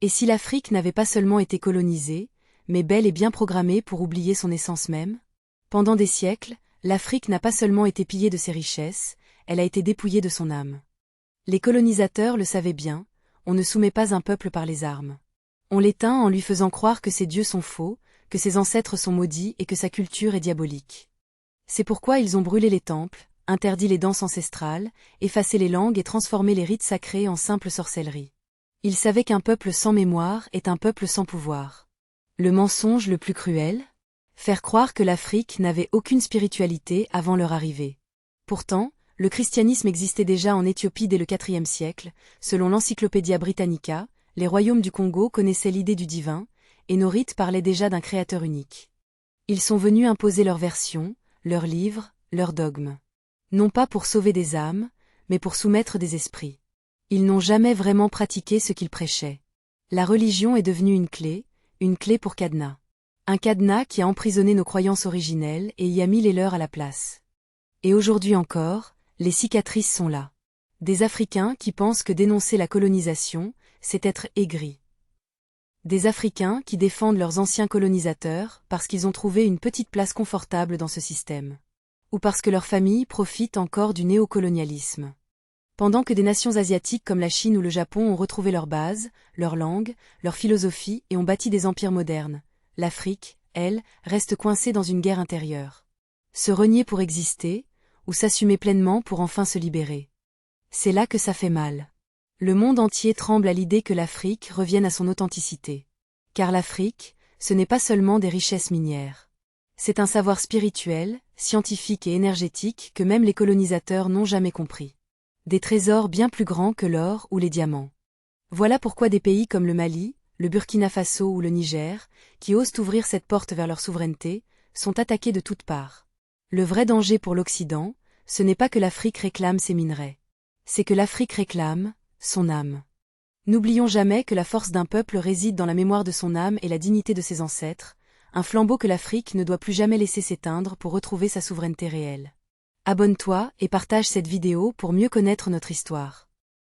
Et si l'Afrique n'avait pas seulement été colonisée, mais bel et bien programmée pour oublier son essence même? Pendant des siècles, l'Afrique n'a pas seulement été pillée de ses richesses, elle a été dépouillée de son âme. Les colonisateurs le savaient bien, on ne soumet pas un peuple par les armes. On l'éteint en lui faisant croire que ses dieux sont faux, que ses ancêtres sont maudits et que sa culture est diabolique. C'est pourquoi ils ont brûlé les temples, interdit les danses ancestrales, effacé les langues et transformé les rites sacrés en simple sorcellerie. Ils savaient qu'un peuple sans mémoire est un peuple sans pouvoir. Le mensonge le plus cruel? Faire croire que l'Afrique n'avait aucune spiritualité avant leur arrivée. Pourtant, le christianisme existait déjà en Éthiopie dès le IVe siècle, selon l'Encyclopædia Britannica, les royaumes du Congo connaissaient l'idée du divin, et nos rites parlaient déjà d'un créateur unique. Ils sont venus imposer leur version, leurs livres, leurs dogmes. Non pas pour sauver des âmes, mais pour soumettre des esprits. Ils n'ont jamais vraiment pratiqué ce qu'ils prêchaient. La religion est devenue une clé pour cadenas. Un cadenas qui a emprisonné nos croyances originelles et y a mis les leurs à la place. Et aujourd'hui encore, les cicatrices sont là. Des Africains qui pensent que dénoncer la colonisation, c'est être aigri. Des Africains qui défendent leurs anciens colonisateurs parce qu'ils ont trouvé une petite place confortable dans ce système. Ou parce que leur famille profite encore du néocolonialisme. Pendant que des nations asiatiques comme la Chine ou le Japon ont retrouvé leur base, leur langue, leur philosophie et ont bâti des empires modernes, l'Afrique, elle, reste coincée dans une guerre intérieure. Se renier pour exister, ou s'assumer pleinement pour enfin se libérer. C'est là que ça fait mal. Le monde entier tremble à l'idée que l'Afrique revienne à son authenticité. Car l'Afrique, ce n'est pas seulement des richesses minières. C'est un savoir spirituel, scientifique et énergétique que même les colonisateurs n'ont jamais compris. Des trésors bien plus grands que l'or ou les diamants. Voilà pourquoi des pays comme le Mali, le Burkina Faso ou le Niger, qui osent ouvrir cette porte vers leur souveraineté, sont attaqués de toutes parts. Le vrai danger pour l'Occident, ce n'est pas que l'Afrique réclame ses minerais. C'est que l'Afrique réclame son âme. N'oublions jamais que la force d'un peuple réside dans la mémoire de son âme et la dignité de ses ancêtres, un flambeau que l'Afrique ne doit plus jamais laisser s'éteindre pour retrouver sa souveraineté réelle. Abonne-toi et partage cette vidéo pour mieux connaître notre histoire.